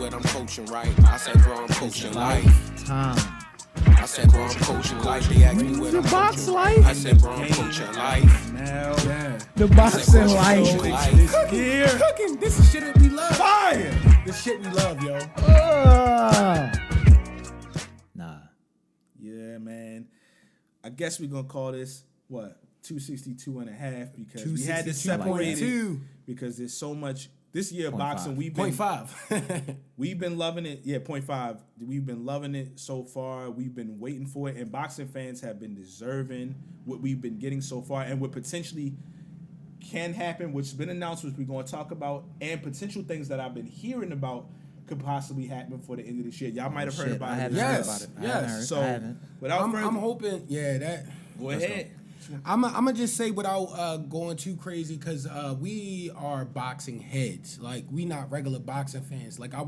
what I'm coaching, right? I said, bro, I'm coaching life. I said, bro, I'm coaching life. They asked me what I'm box coaching. life? I said, bro, I'm coaching life. Now, yeah. The boxing life. Cooking. This is shit that we love. Fire. This shit we love, yo. Nah. Yeah, man. I guess we're going to call this, what, 262 and a half because we had to separate it because there's so much. This year, boxing, we've been... 0.5. We've been loving it. Yeah, 0.5. We've been loving it so far. We've been waiting for it. And boxing fans have been deserving what we've been getting so far and what potentially can happen, which has been announced, which we're going to talk about, and potential things that I've been hearing about could possibly happen for the end of this year. Y'all might have heard about it. Yes. So, without further... I'm hoping, Go ahead. I'm gonna just say without going too crazy because we are boxing heads. Like we not regular boxing fans. Like I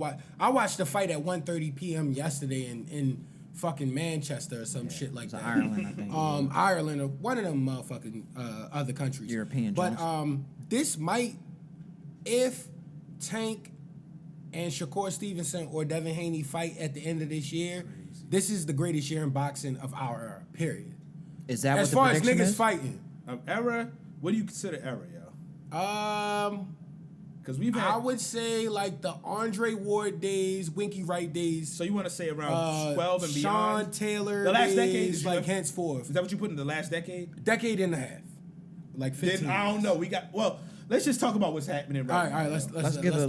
watched the fight at 1:30 p.m. yesterday in fucking Manchester or some shit like that. Ireland, I think. Ireland or one of them motherfucking other countries. European. But this might, if Tank and Shakur Stevenson or Devin Haney fight at the end of this year, this is the greatest year in boxing of our era. Period. Is that as what the far as prediction niggas is? fighting? Era? What do you consider era, yo? Because we've had... I would say like the Andre Ward days, Winky Wright days. So you want to say around 12 and Sean beyond? Taylor the last days, decade, like henceforth. Is that what you put in the last decade? Decade and a half, like 15. Then I don't know. Let's just talk about what's happening right now. All right.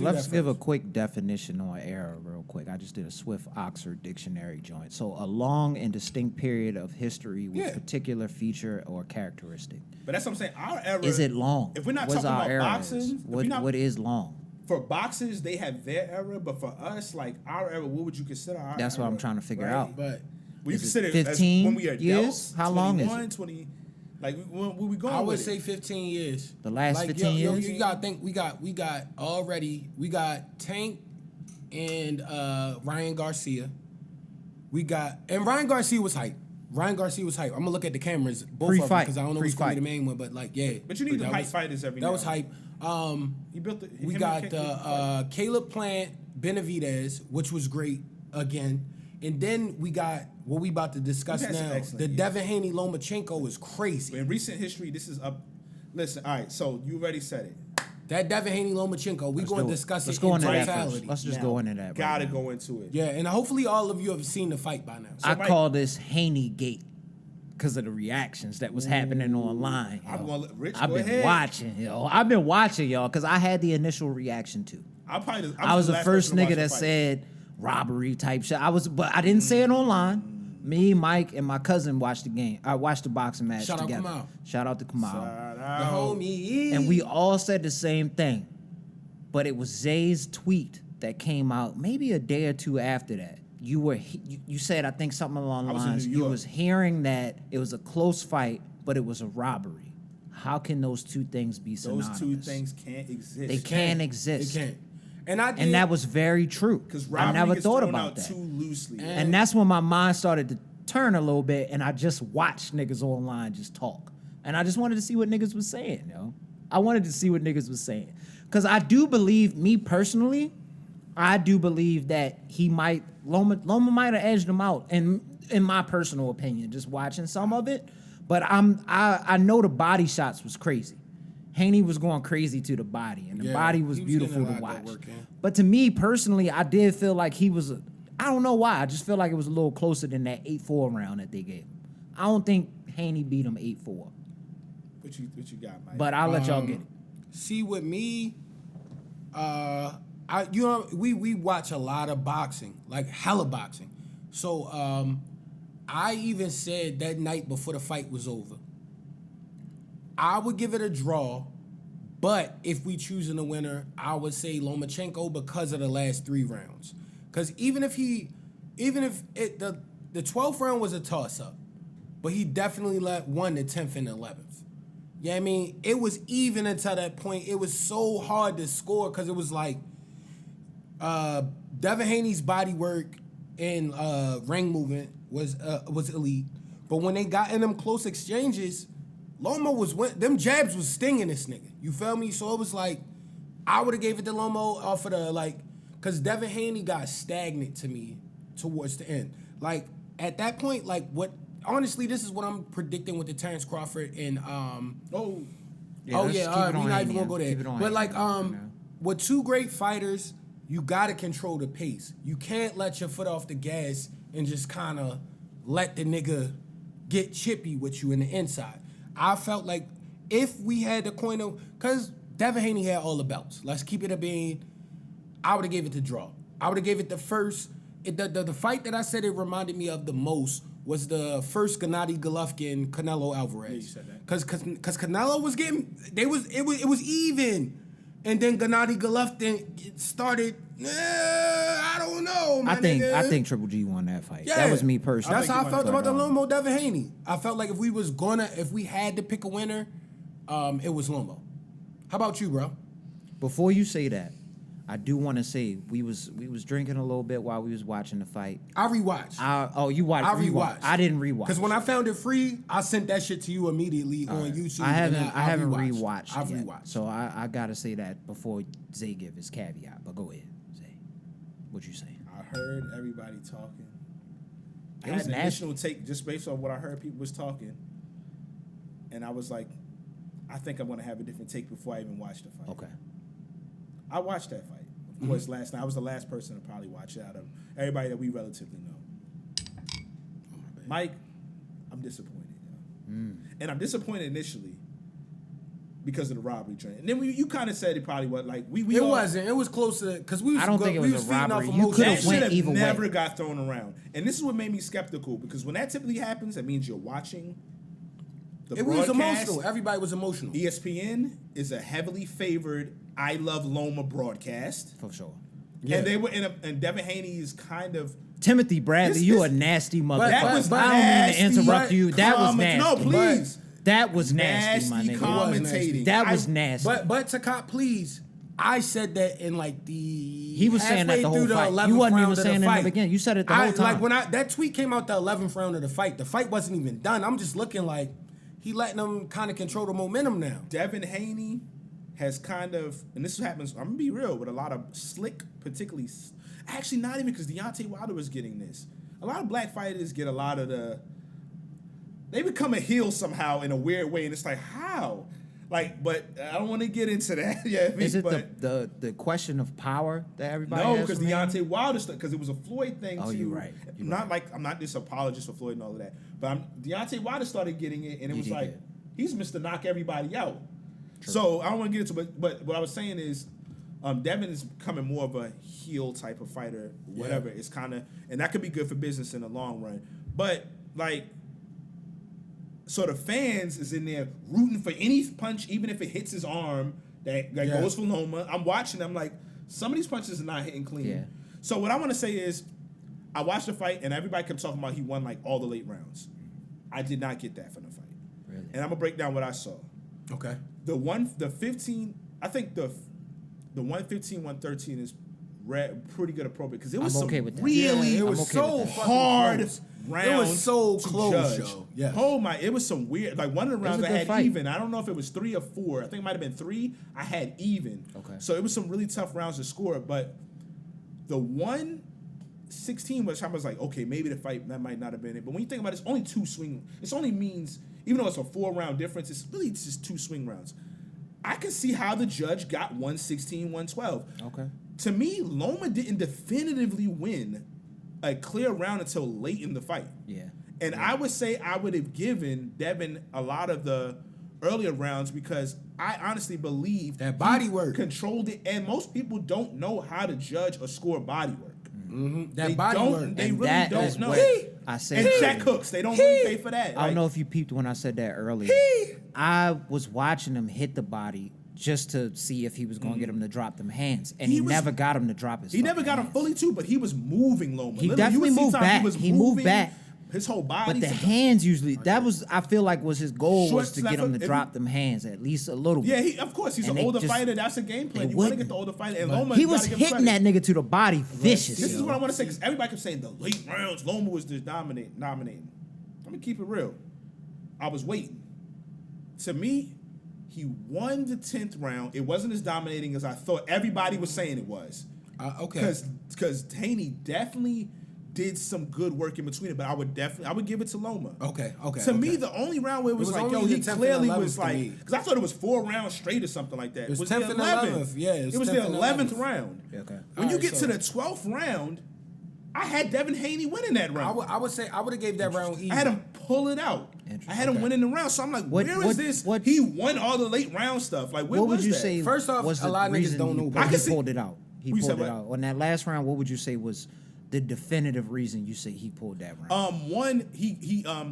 Let's give a quick definition on era real quick. I just did a swift Oxford dictionary joint. So a long and distinct period of history with particular feature or characteristic. But that's what I'm saying. Our era... Is it long? If we're not What's talking our about era boxing... is? What is long? For boxers, they have their era, but for us, like our era, what would you consider our That's era? what I'm trying to figure out. But would you consider 15 as when we are years? adults? How long is it? 20... Like, when we going I with would it? say 15 years. The last 15 years? You gotta think we got Tank and Ryan Garcia. Ryan Garcia was hype. I'm gonna look at the cameras, both of them, because I don't know who's gonna be the main one, but like, yeah. But you need the hype fighters every now. That was hype. He built the, we got Caleb Plant, Benavidez, which was great again. And then we got what we about to discuss now. The Devin Haney Lomachenko is crazy. In recent history, this is up. Listen, all right, so you already said it. That Devin Haney Lomachenko, we're going to discuss Let's it go in into that totality. first. Let's just go into that. Gotta go into it. Yeah, and hopefully all of you have seen the fight by now. So I call this Haney Gate because of the reactions that was happening online. I've been watching, I've been watching, y'all, because I had the initial reaction too. I was the first nigga that said robbery type shit. But I didn't say it online. Me, Mike, and my cousin watched the game. I watched the boxing match together. Shout out to Kamal. The homie. And we all said the same thing. But it was Zay's tweet that came out maybe a day or two after that. You said, I think, something along the lines. You was hearing that it was a close fight, but it was a robbery. How can those two things be synonymous? Those two things can't exist. They can't exist. They can't. And that was very true. Because I never thought about that. Too loosely. And that's when my mind started to turn a little bit, and I just watched niggas online just talk. And I just wanted to see what niggas was saying, I wanted to see what niggas was saying. Because I do believe, me personally, I do believe that Loma might have edged him out, in my personal opinion, just watching some of it. But I know the body shots was crazy. Haney was going crazy to the body, and the body was beautiful to watch. But to me personally, I did feel like he was I don't know why. I just feel like it was a little closer than that 8-4 round that they gave him. I don't think Haney beat him 8-4. What you got, Mike? But I'll let y'all get it. See, with me, we watch a lot of boxing, like hella boxing. So I even said that night before the fight was over, I would give it a draw, but if we choosing a winner, I would say Lomachenko because of the last 3 rounds. Because even if the 12th round was a toss-up, but he definitely won the 10th and 11th. Yeah, I mean, it was even until that point. It was so hard to score because it was like Devin Haney's body work and ring movement was elite. But when they got in them close exchanges, Loma them jabs was stinging this nigga. You feel me? So it was like, I would have gave it to Loma off of the, like, because Devin Haney got stagnant to me towards the end. Like at that point, like what? Honestly, this is what I'm predicting with the Terrence Crawford and Oh, all right, we're not even gonna go there. Keep it on But like Haney, with two great fighters, you gotta control the pace. You can't let your foot off the gas and just kind of let the nigga get chippy with you in the inside. I felt like if we had the coin of, because Devin Haney had all the belts. Let's keep it a bean. I would have gave it the draw. I would have gave it the first. The fight that I said it reminded me of the most was the first Gennady Golovkin Canelo Alvarez. Yeah, you said that. Because Canelo was getting it was even, and then Gennady Golovkin started. I don't know. I think nigga. Triple G won that fight. Yeah. That was me personally. That's how I felt about the But, Loma Devin Haney. I felt like if we had to pick a winner, it was Loma. How about you, bro? Before you say that, I do want to say we was drinking a little bit while we was watching the fight. I rewatched. You watched? I rewatched. I didn't rewatch Because when I found it free, I sent that shit to you immediately on YouTube. I haven't and rewatched. I've yet. rewatched. So I gotta say that before Zay give his caveat. But go ahead, Zay. What you saying? I heard everybody talking. I It had was an nasty. additional take just based on what I heard people was talking, and I was like, I think I'm gonna have a different take before I even watch the fight. Okay. I watched that fight. Of course, last night I was the last person to probably watch it out of everybody that we relatively know. Mike, I'm disappointed, and I'm disappointed initially because of the robbery trend. And then you kind of said it probably was like we It all, wasn't. It was close to because we. Was I don't go- think it we was a feeding off robbery. You emotions. could've That should went have either way. never got thrown around. And this is what made me skeptical because when that typically happens, that means you're watching the It was broadcast. emotional. Everybody was emotional. ESPN is a heavily favored I Love Loma broadcast. For sure. Yeah. And they were and Devin Haney is kind of Timothy Bradley, This- you this- a nasty motherfucker. that was but- I don't mean nasty. to interrupt you. That was comment- nasty. No, please. That was nasty, my Nasty nigga. commentating. That was I- nasty. But to cop, please. I said that in like the He was saying that halfway the whole through fight. 11th You wasn't round even of the saying it in the fight. beginning. You said it the whole time. Like when that tweet came out the 11th round of the fight wasn't even done. I'm just looking like he letting them kind of control the momentum now. Devin Haney has kind of, and this happens, I'm gonna be real, with a lot of slick, particularly, actually not even because Deontay Wilder was getting this. A lot of black fighters get a lot of they become a heel somehow in a weird way, and it's like, how? Like, but I don't want to get into that. Yeah, Is it but the question of power that everybody no, has because from him? Deontay Wilder stuff, because it was a Floyd thing Oh, too. you're right. You're not right. like I'm not this apologist for Floyd and all of that, but Deontay Wilder started getting it, and it He was did like get it. he's Mr. Knock everybody out. So I don't want to get into it, but what I was saying is, Devin is becoming more of a heel type of fighter. Whatever, it's kind of, and that could be good for business in the long run. But like, so the fans is in there rooting for any punch, even if it hits his arm that Yeah. goes for Loma. I'm watching. I'm like, some of these punches are not hitting clean. Yeah. So what I want to say is, I watched the fight, and everybody kept talking about he won like all the late rounds. I did not get that from the fight. Really? And I'm gonna break down what I saw. Okay. The 15, I think the 115, 113 is pretty good appropriate because it was I'm some okay with that. really it I'm was okay so with that. fucking hard close. rounds. It was so to close, judge. yo. Yes. Oh my! It was some weird. Like one of the rounds a I good had fight. even. I don't know if it was 3 or 4. I think it might have been 3. I had even. Okay. So it was some really tough rounds to score. But the 116, which I was like, okay, maybe the fight that might not have been it. But when you think about it, it's only 2 swing. It only means, even though it's a 4-round difference, it's really just 2 swing rounds. I can see how the judge got 116, 112. Okay. To me, Loma didn't definitively win a clear round until late in the fight. Yeah. And I would say I would have given Devin a lot of the earlier rounds because I honestly believe That body he work. controlled it. And most people don't know how to judge or score body work. That They body don't- work. they And really that don't is know. what I said. And Jack Hooks, they don't really pay for that. I don't know if you peeped when I said that earlier. I was watching him hit the body just to see if he was going to get him to drop them hands, and he was- never got him to drop his. He never fucking got him hands. fully too, but he was moving Loma. He Literally, definitely you would see moved times back. He moved moving back. His whole body. But the sometimes- hands usually, that was, I feel like was his goal Short was to get him slap, to drop them hands at least a little bit. Yeah, of course, he's And an they older just- fighter. That's a game plan. they You want to wouldn't. get the older fighter. And Loma, He you was gotta give him hitting credit. that nigga to the body vicious. This is yo. what I want to say because everybody kept saying the late rounds, Loma was just dominating. Let me keep it real. I was waiting. To me, he won the 10th round. It wasn't as dominating as I thought everybody was saying it was. Okay. Because Haney definitely did some good work in between it, but I would give it to Loma. Okay. To me, the only round where it was like, only yo, he the 10th and clearly 11th was to like, me. because I thought it was 4 rounds straight or something like that. It was the 10th and 11th. Yeah, it was the 10th and 11th 11th. round. Okay. When you Alright, get to so- the 12th round, I had Devin Haney winning that round. I would say I would have gave that round easy. I had him pull it out. I had him winning the round. So I'm like, where is this? He won all the late round stuff. Like, where What was would you that? say? First off, was a the lot of niggas reason don't know he- about it. I He can see- pulled it out. He You pulled said it what? out. On that last round, what would you say was the definitive reason you say he pulled that round? One,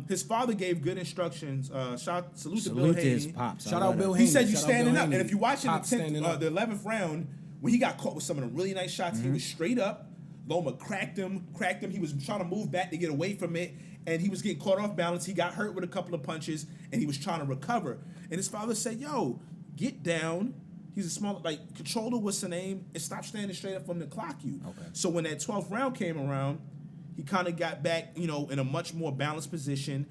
his father gave good instructions. Salute to Bill Salute to Haney. his pops. I Shout love out that. Bill He Haney. said you Shout out standing Bill up, and Haney. if you watch in Pop standing up. the 11th round, when he got caught with some of the really nice shots, he was straight up. Loma cracked him. He was trying to move back to get away from it, and he was getting caught off balance. He got hurt with a couple of punches, and he was trying to recover. And his father said, "Yo, get down." He's a small, control the what's the name, and stop standing straight up from the clock you. Okay. So when that 12th round came around, he kind of got back, in a much more balanced position.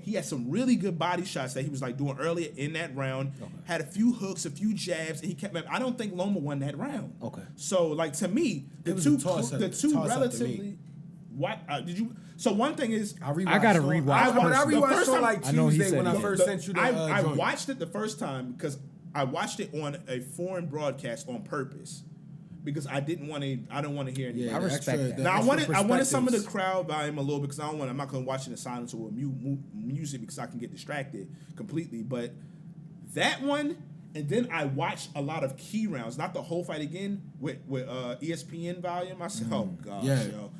He had some really good body shots that he was doing earlier in that round. Okay. Had a few hooks, a few jabs, and he kept. I don't think Loma won that round. Okay. So to me, It was a toss-up to me. relatively. What did you? So one thing is, I gotta rewatch. I personally. rewatched on I know he Tuesday said when I he first sent you the I joint. watched it the first time because I watched it on a foreign broadcast on purpose because I didn't want to. I don't want to hear anything. Yeah, I the respect that. the Now I extra wanted some of the perspectives. crowd volume a little because I'm not gonna watch it in silence or music because I can get distracted completely. But that one, and then I watched a lot of key rounds, not the whole fight again with ESPN volume. I said, oh gosh, Yeah. yo.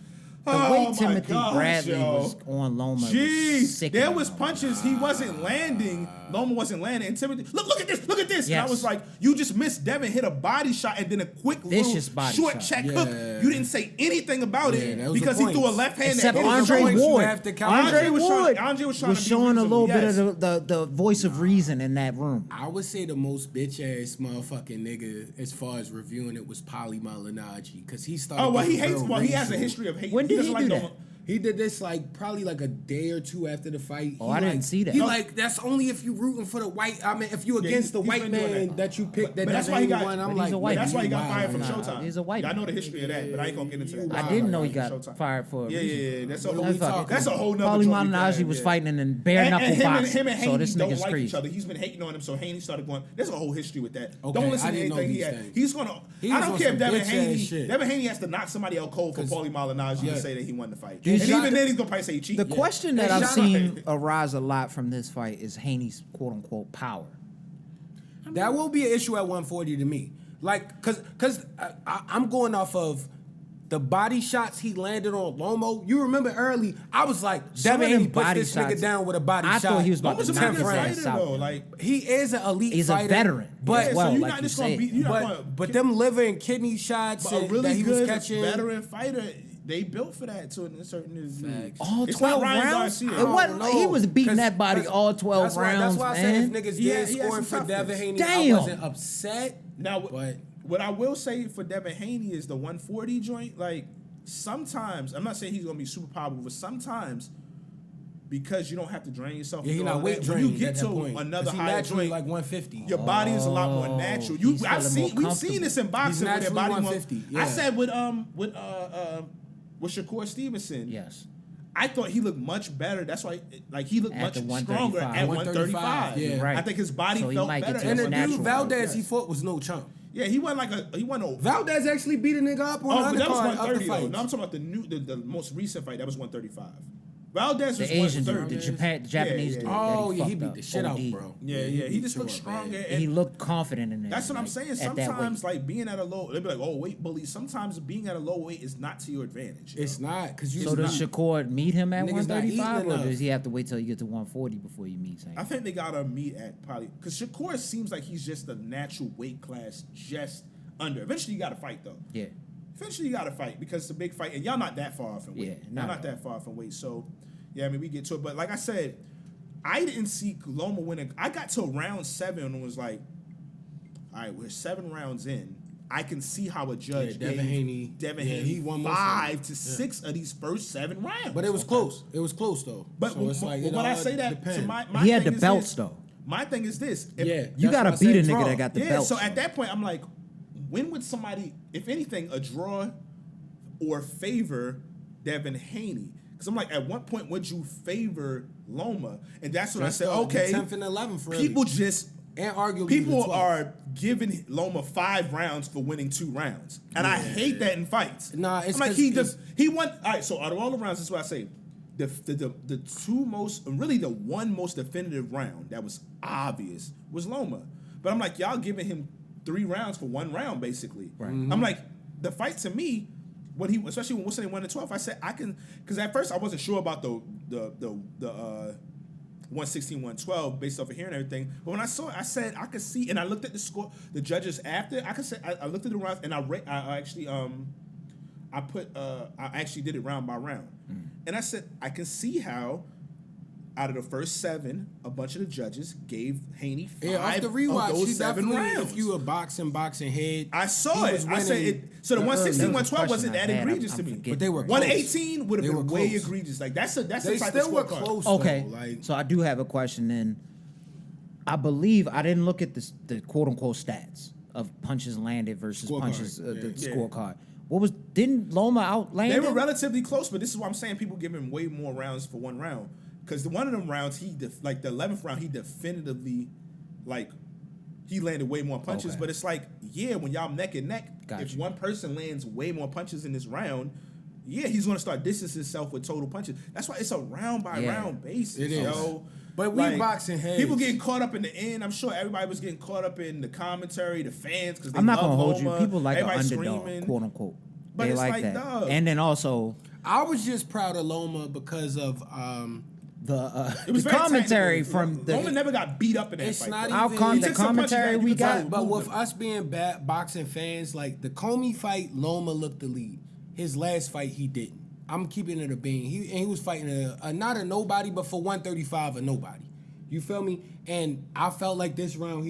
The way Oh my Timothy gosh, Bradley yo. was on Loma. was Jeez, sickening, there was though. punches he wasn't landing. Loma wasn't landing. And Timothy, look at this. And I Yes. was like, you just missed. Devin hit a body shot and then a quick Vicious little body short shot. check Yeah. hook. You didn't say anything about Yeah, it that was the because he threw a points. left hand. Except that hit Andre the points. Ward. You have to count. Andre was Wood trying to be showing a little reasonable, bit yes. of the voice of reason in that room. I would say the most bitch ass motherfucking nigga as far as reviewing it was Paulie Malignaggi because he started. Oh well, he getting hates. real Well, he has a racial. history of hate. When did doesn't he do like that? He did this probably a day or two after the fight. Oh, He I didn't see that. He No. that's only if you rooting for the white. I mean, if you Yeah, against the he's white been doing man that. that you picked, that But that's Devin why he Haney got- won. but I'm he's like, a white That's why he got wow, fired from nah. Showtime. He's a white I know the man. history of that, but I ain't gonna get into that. I didn't know he Showtime. got fired for a Yeah, reason. yeah. That's a What whole. are we talking That's a whole nother. Paulie joke we can Malignaggi have, was yeah. fighting in bare knuckle him boxing. and So Haney this don't nigga's like crazy. each other. He's been hating on him, so Haney started going. There's a whole history with that. Okay, Don't listen I to didn't know anything he these had. things. He's gonna. He I was don't on care if some Devin bitch-ass Haney. shit. Devin Haney has to knock somebody out cold for 'Cause- Paulie Malignaggi Yeah. to say that he won the fight. Dude, And shout- even then, he's gonna probably say he cheated. The question that Yeah, I've shout seen out. arise a lot from this fight is Haney's quote unquote power. That will be an issue at 140 to me. Cause I'm going off of the body shots he landed on Lomo. You remember early, I was like, Some Devin of them Haney put body this shots, nigga down with a body I shot. thought he was about Loma's to a knock pretty his good ass fighter out. though. Like. He is an elite He's a fighter. veteran But as well, so you're like not you just gonna said. beat. You're not gonna. but them liver and kidney shots But a that really he was good catching. veteran fighter, they built for that to a certain degree. Facts. All It's 12 not Ryan rounds? Garcia. It wasn't, No, he was beating 'cause- that body all 12 that's rounds, why I man. said if niggas He did had scoring some for Devin toughness. Haney, Damn. I wasn't upset. Now, But what I will say for Devin Haney is the 140 joint. Like sometimes, I'm not saying he's gonna be super powerful, but sometimes because you don't have to drain yourself. yeah, he and not all weight that, drained when you get at to that point. another 'Cause he higher naturally joint, like 150. your body is a lot more natural. he's I've feeling seen more we've seen this in boxing where their naturally body 150, I yeah. said with Shakur Stevenson. Yes. I thought he looked much better. That's why, he looked At much the stronger 135. at 135. Yeah. Right. I think his body So he felt might get better. to And his the natural dude Valdez he Yes. fought was no chump. Yeah, he won a. Valdez actually beat a nigga up on Oh, but the that was undercard of 130 the though. fight. No, I'm talking about the most recent fight. That was 135. Valdez was The Asian dude, 130. the Japanese yeah, dude. yeah. Oh, yeah, he fucked beat up. the shit out, OD. bro. Yeah, he just looked stronger. And He looked confident in it. that's what I'm like, saying. at that weight. Sometimes, being at a low, they'd be like, "Oh, weight bully." Sometimes being at a low weight is not to your advantage. you It's know? not because you. So does Shakur meet him at Niggas not eating 135, or enough. does he have to wait till you get to 140 before you meet him? I think they gotta meet at probably because Shakur seems like he's just a natural weight class, just under. Eventually, you gotta fight though. Yeah. Eventually, you gotta fight because it's a big fight, and y'all not that far off in weight. Yeah, Y'all not not at that far off in weight. So, yeah, I mean, we get to it, but like I said, I didn't see Loma winning. I got to round 7 and was like, all right, we're 7 rounds in. I can see how a judge Yeah, Devin gave Haney. Devin Yeah, Haney he won most of 5 to 6 of these first 7 rounds. But it was close. It was close though. But so it's like, when I say that, so depends. my He had thing the is belts this. though. My thing is this. If- Yeah, You that's gotta why I beat a said nigga draw. that got the yeah, belts. so at that point, I'm like, when would somebody, if anything, a draw or favor Devin Haney? Because I'm like, at what point would you favor Loma? And that's when I said, okay, 10th and 11th for people just, and arguably people are giving Loma 5 rounds for winning 2 rounds. And I hate that in fights. Nah, it's I'm like, 'cause he won. All right, so out of all the rounds, this is what I say. The 2 most, really the one most definitive round that was obvious was Loma. But I'm like, y'all giving him 3 rounds for 1 round, basically. Right. I'm like, the fight to me, when he, especially when Wilson won the 12, I said I can, because at first I wasn't sure about the 116, 112 based off of hearing everything. But when I saw it, I said I could see, and I looked at the score, the judges after. I could say I looked at the rounds, and I actually did it round by round, and I said I can see how. Out of the first 7, a bunch of the judges gave Haney 5 off the rewatch, of those 7 rounds. If you a boxing head, I saw it. I said it. So the 116, 112 wasn't that egregious to me. But they were 118 would have been way close. egregious. Like that's the They type of still were scorecard. close. Okay, though, like, so I do have a question then. I believe I didn't look at the quote unquote stats of punches landed versus Scorecard. punches the Yeah. scorecard. Didn't Loma outland They were him? relatively close, but this is why I'm saying people give him way more rounds for 1 round. Because one of them rounds, like the 11th round, he definitively, like, he landed way more punches. Okay. But it's like, yeah, when y'all neck and neck, Gotcha. if one person lands way more punches in this round, yeah, he's going to start distancing himself with total punches. That's why it's a round by round basis, It is. yo. But we boxing heads. People getting caught up in the end. I'm sure everybody was getting caught up in the commentary, the fans, because they I'm not love gonna hold you. Loma. People like an Everybody underdog, screaming. quote unquote. But They it's like like, that. dog. And then also I was just proud of Loma because of It was the very commentary technical. from the Loma never got beat up in that It's fight. not though. even- outcome, He the took some punches commentary that you we could tell got. he But moved with him. us being bad boxing fans, like the Comey fight, Loma looked the lead. His last fight, he didn't. I'm keeping it a bean. He was fighting a not a nobody, but for 135 a nobody. You feel me? And I felt like this round,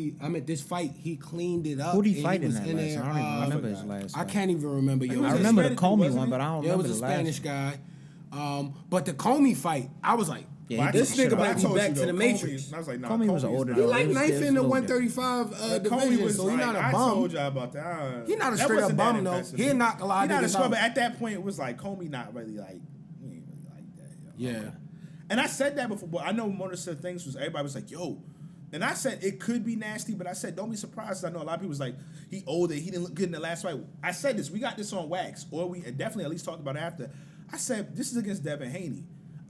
this fight, he cleaned it up. Who'd he and fight in was that last? there, I don't even remember his last. I fight. can't even remember. Yo, was I a remember the Spanish dude, Comey wasn't one, he? but I don't Yeah, it remember was a the last. Spanish guy. But the Comey fight, I was like, Yeah, he this did nigga shit might up. be back to the Matrix. I was like, nah, Comey was Comey is older not- though. He like It was- ninth it was in the a little 135 Comey division, was so he like, not a I bum. told y'all about that. He not a That straight up wasn't that bum, though. impressive. He knocked a lot of He not a niggas scrub, out. but at that point, it was like Comey not really like, he ain't really like that. Yo. Yeah. And I said that before, but I know one of the things was everybody was like, yo. And I said it could be nasty, but I said don't be surprised. I know a lot of people was like, he older, he didn't look good in the last fight. I said this, we got this on wax, or we definitely at least talked about it after. I said, this is against Devin Haney.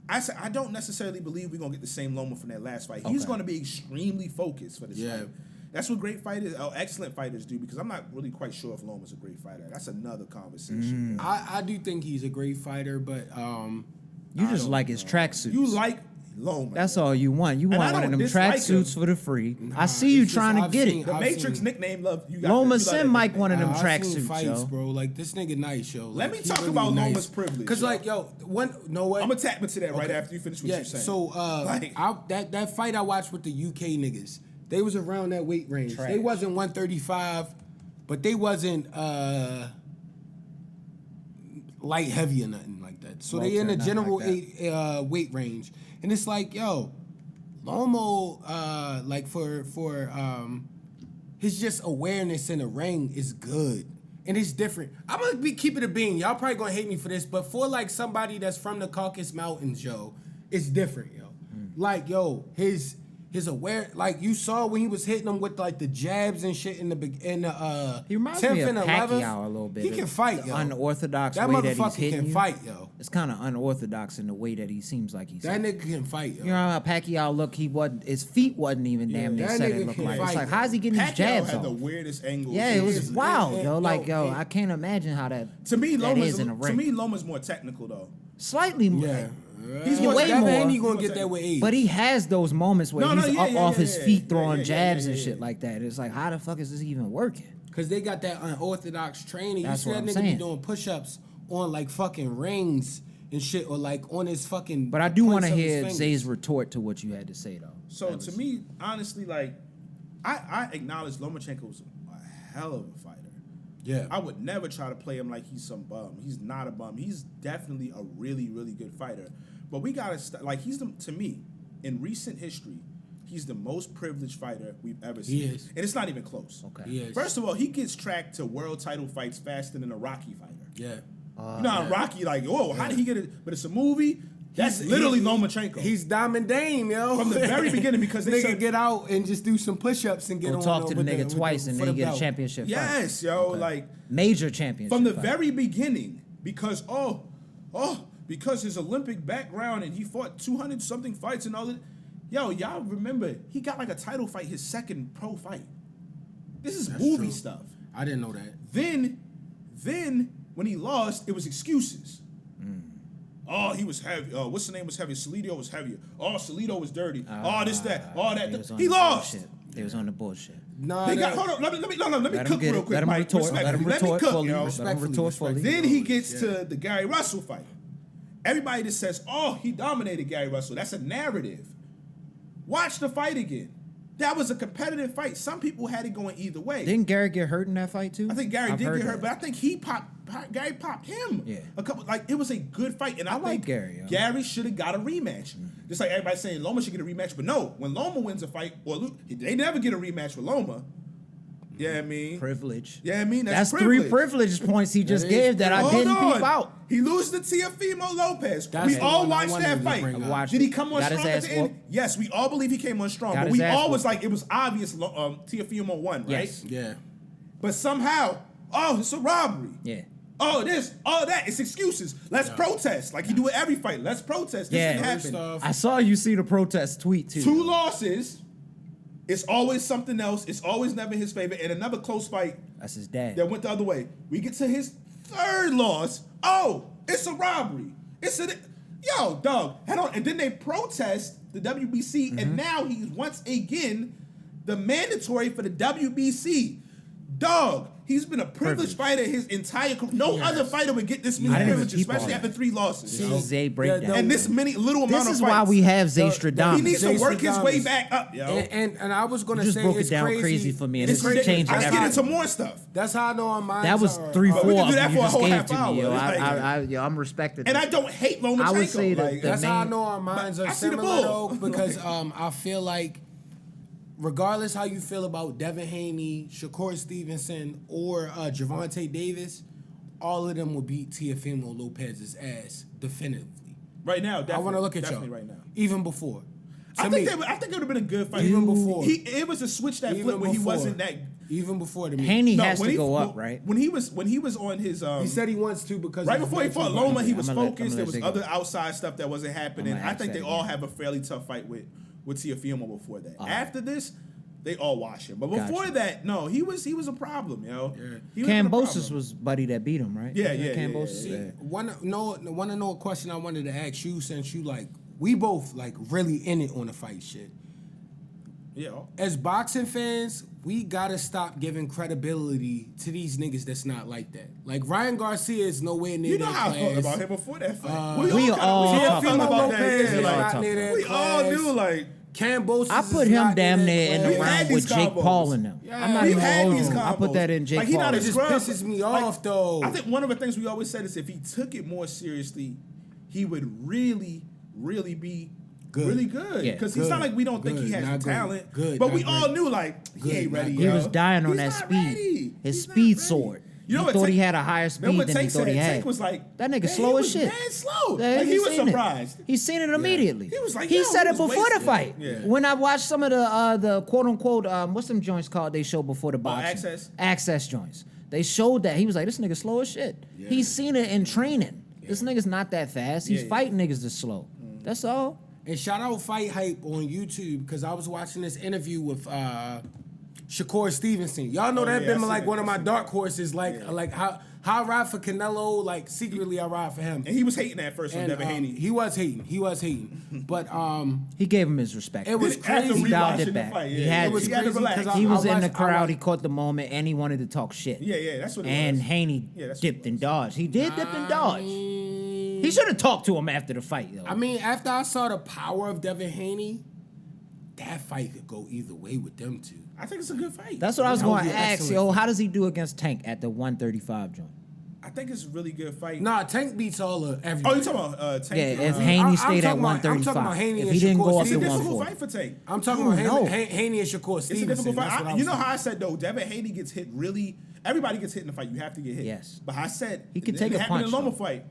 I said, I don't necessarily believe we're going to get the same Loma from that last fight. He's Okay. going to be extremely focused for this fight. That's what great fighters, excellent fighters do, because I'm not really quite sure if Loma's a great fighter. That's another conversation. I do think he's a great fighter, but You just like his tracksuits. You like Loma. That's all you want. You And want I one of don't them dislike tracksuits him. for the free. I see you it's just trying to I've get seen- it. The I've Matrix seen- nickname love. You got Loma you love send that Mike nickname. one of them I've seen tracksuits, fights, yo. bro. Like this nigga nice, yo. Let Like, me he talk really about nice. Loma's privilege, Cause yo. like, yo, know what? I'm gonna tap into that right Okay. after you finish what Yeah. you're saying. So Like- that fight I watched with the UK niggas, they was around that weight range. Trash. They wasn't 135, but they wasn't light heavy or nothing like that. So they in the Welter, general nothing weight range, and it's like, yo, Lomo, like for his just awareness in the ring is good. And it's different. I'm gonna be keeping it a bean. Y'all probably gonna hate me for this, but for like somebody that's from the Caucasus Mountains, yo, it's different, yo. Like, yo, his like you saw when he was hitting them with like the jabs and shit in the He reminds 10th me of and 11th. Pacquiao a little bit. He can fight, The yo. unorthodox That way that he's motherfucker hitting can you. fight, yo. It's kind of unorthodox in the way that he seems like he's. That nigga can fight, yo. You know how Pacquiao looked? His feet wasn't even damn near that set. nigga It looked can like fight, it's like yo. how's he getting his Pacquiao jabs had the off? weirdest angles. Yeah, it was is. wild, And- yo. and- Like, yo, and- I can't imagine how that. To me, that Loma's is in a ring. more technical though. Slightly more. Yeah. He's way Devin more. Haney gonna get that with age. But he has those moments where No, he's yeah, up yeah, off yeah, his yeah, feet yeah, throwing yeah, jabs yeah, and yeah. shit like that. It's like, how the fuck is this even working? Cause they got that unorthodox training. That's You see what that I'm nigga be saying. doing push-ups on like fucking rings and shit, or like on his fucking. But I do want points to of his hear fingers. Zay's retort to what you had to say, though. So That to was- me, honestly, like I acknowledge Lomachenko was a hell of a fighter. Yeah. I would never try to play him like he's some bum. He's not a bum. He's definitely a really, really good fighter. But we gotta like to me, in recent history, he's the most privileged fighter we've ever He seen. is. And it's not even close. Okay. He is. First of all, he gets tracked to world title fights faster than a Rocky fighter. Yeah. You know how Rocky, like, oh, how did he get it? But it's a movie. That's literally Lomachenko. He's Diamond Dame, yo. From the very beginning, because they nigga said, get out and just do some push-ups and get Go on talk to the over nigga twice and for then the you get a belt. championship fight. yes, yo, like, Major championship from the fight. very beginning, because, because his Olympic background and he fought 200-something fights and all that. Yo, y'all remember, he got like a title fight, his second pro fight. This is movie true. stuff. I didn't know that. Then when he lost, it was excuses. Oh, he was heavy. What's the name was heavy? Salido was heavier. Oh, Salido was dirty. This, that, all that. He lost. They was on the bullshit. Nah, They got, hold on. Let me Let him cook get real it. quick. Let him Mike. retort. Let him Respectfully. retort cook, fully. yo. Let him retort fully. Then he gets to the Gary Russell fight. Everybody that says, oh, he dominated Gary Russell. That's a narrative. Watch the fight again. That was a competitive fight. Some people had it going either way. Didn't Gary get hurt in that fight too? I think Gary I've did heard get hurt, that. but I think Gary popped him. Yeah. A couple, like, it was a good fight, and I like think Gary, yo. Gary should have got a rematch. Just like everybody saying Loma should get a rematch, but no, when Loma wins a fight, they never get a rematch with Loma. Yeah, I mean, Privilege. yeah, I mean That's privilege. 3 privilege points he just That gave is that I Hold didn't on. peep out. He loses to Teofimo Lopez. That's We the all one I watched wanted that to fight. bring up. I watched Did he it. come on Got his strong at ass the end? whooped. Yes, we all believe he came on strong, Got but his we ass all was whooped. like, it was obvious Teofimo won, right? Yes. Yeah. But somehow, it's a robbery. Yeah. Oh, this, that. It's excuses. Let's protest. Like you do it every fight. Let's protest. This Yeah. didn't First happen. off, I saw you see the protest tweet too. 2 losses. It's always something else. It's always never his favor. And another close fight That's his dad. that went the other way. We get to his 3rd loss. Oh, it's a robbery. Yo, dog. Head on. And then they protest the WBC, and now he's once again the mandatory for the WBC. Dog, he's been a privileged fighter his entire career. No other fighter would get this many I didn't even privileges, peep all especially that. after 3 losses. This is Zay breakdown. And this many little amount This of is fights. why we have Zay He Stradamus. needs to Jay work his way Stradamus. back up, yo. And I was gonna You just say broke it's it down crazy for me, and It's this is ridiculous. changing Let's get everything. into more stuff. That's how I know our minds That was are. 3, But 4 we can of do that them you for a just whole gave half to hour. me, yo. It's like- I'm respecting And that. I don't hate Lomachenko. I would say that like, the That's how I main- know our minds are I see the similar bull. though, because I feel like regardless how you feel about Devin Haney, Shakur Stevenson, or Gervonta Davis, all of them will beat Teofimo Lopez's ass definitively. right now, definitely. I want to look at y'all. definitely right now. Even before. I To think me, it would have been a good fight. Even before. It was a switch that even flipped when he before. wasn't that. Even before to me. Haney No, has when to he- go well, up, right? When he was on his He said he wants to because right he's before he mental fought right Loma, he now. was I'ma let focused. There was Zay go. other outside stuff that wasn't happening. I'ma I ask think that they all again. have a fairly tough fight with Teofimo before that. All right. After this, they all wash him. But Gotcha. before that, no, he was a problem, yo. Yeah. He been a Cambosis problem. was buddy that beat him, right? Yeah, yeah, Cambosis. yeah, Yeah. Want to know a question I wanted to ask you, since you like we both like really in it on the fight shit. Yeah. As boxing fans, we gotta stop giving credibility to these niggas that's not like that. Like Ryan Garcia is nowhere near You know that how I felt class. about him before that fight. we kinda- all felt talk about about that. Lopez Yeah, is like, not near that we all class. knew, like, Cambosis I put is him not damn that near in the class. We've had round with these Jake combos. Paul and them. Yeah, I'm not we've even had holding these him. I put combos. that in Jake Like, he Paul. not It a just scrub. pisses me Like, off though. I think one of the things we always said is if he took it more seriously, he would really, really be Good. really good. Yeah, Because it's not good, like we don't think he good, has not the great. talent. Good, but not we all great. knew, like, he Good, ain't not ready, great. He yo. was dying on He's that not speed. ready. His He's not speed ready. soared. You know He what thought he Tank- had a higher Remember speed what than he Tank thought he said? had. Tank was like, That nigga "Man, slow he as was shit. mad slow. Yeah, Like, he was seen it. surprised. He seen it immediately. He was like, he yo, said he it was before the wasted. fight. Yeah. When I watched some of the quote unquote what's them joints called they show before the boxing? Access joints. They showed that he was like, this nigga slow as shit. He's seen it in training. This nigga's not that fast. He's Yeah. fighting niggas that's slow. That's all. And shout out Fight Hype on YouTube because I was watching this interview with Shakur Stevenson. Y'all know that yeah, I been see like that, one of I my see dark horses. Like how I ride for Canelo, like secretly I ride for him. And he was hating at first from And, Devin Haney. he was hating. But He gave him his respect. it was After crazy. He dialed rewatching it the back. fight, He yeah. had It was to. He had to crazy relax. 'cause He was in the watched- crowd. He caught the moment, and he wanted to talk shit. Yeah, that's what it And was. Haney Yeah, that's what dipped it and was. dodged. He did dip and dodge. He should have talked to him after the fight, though. I mean, after I saw the power of Devin Haney, that fight could go either way with them two. I think it's a good fight. That's what I was That would going be to ask. excellent. Yo, how does he do against Tank at the 135 joint? I think it's a really good fight. Nah, Tank beats all of everybody. Oh, you talking about Tank? Yeah, if I'm Haney stayed at talking about- I'm 135. talking about Haney If and he didn't Shakur go up It's to a difficult 140. fight for Tank. I'm talking I about don't know. Haney and Shakur It's a Stevenson. difficult That's fight. what I was You know saying. how I said though, Devin Haney gets hit really. Everybody gets hit in the fight. You have to get hit. Yes. But I said He can it take a happened in punch, Loma though. fight.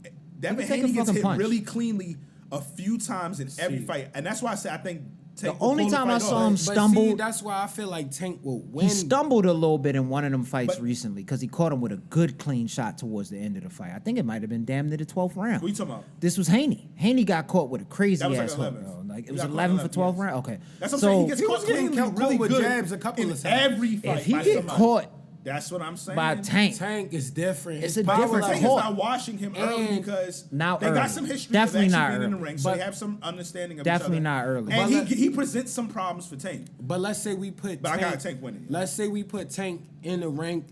can Devin take a Haney gets fucking hit punch. really cleanly a few times in every See. fight, and that's why I said I think. Tank The will only pull the time I fight saw off. him But see, stumbled. that's why I feel like Tank will win. He stumbled a little bit in one of them fights But- recently because he caught him with a good clean shot towards the end of the fight. I think it might have been damn near the 12th round. What you talking about? This was Haney. Haney got caught with a crazy That was like ass hook. 11th. Bro. Like He it was got caught 11 for 11th, 12 yes. round. Okay, That's what I'm so saying. He gets He caught was getting cleanly, caught really with good jabs a couple in of times. every fight. if he by get somebody. caught That's what I'm saying. by Tank, Tank is different. It's His a power different Tank level- is court. not washing him early And because not they early. got some history Definitely of not actually being in early. the ring, so But- they have some understanding of Definitely each other. not early. And But he presents some problems for Tank. But let's say we put. But I got Tank winning. Let's say we put Tank in the rank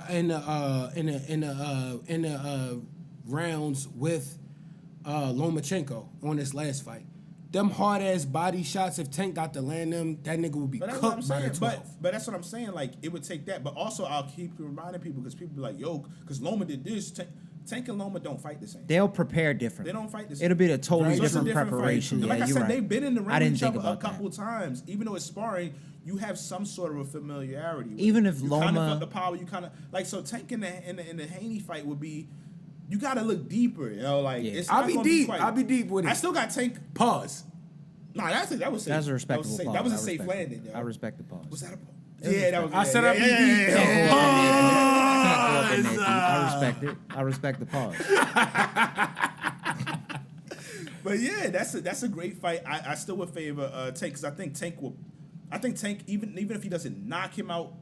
in the rounds with Lomachenko on this last fight. Them hard ass body shots. If Tank got to land them, that nigga would be But that's what I'm cooked by saying. the 12. But that's what I'm saying. Like it would take that. But also I'll keep reminding people because people be like, yo, because Loma did this. Tank and Loma don't fight the same. they'll prepare differently. They don't fight the same. It'll be a totally So it's a different preparation. fight. Yeah, Like I you're said, right. they've been in the ring I didn't with each think other a about that. couple times. Even though it's sparring, you have some sort of a familiarity. with Even it. if you kind Loma- of got the power, you kind of like so. Tank in the Haney fight would be. You got to look deeper, Like Yeah. it's I'll not be gonna deep. quite- I'll be deep with it. I still got Tank. Pause. Nah, that was safe. That's a respectable safe. pause. That was a I safe respect landing. it. Yo. I respect the pause. Was that a pause? Yeah, that was. I said I'll be deep. I respect it. I respect the pause. But yeah, that's a great fight. I still would favor Tank because I think Tank even if he doesn't knock him out,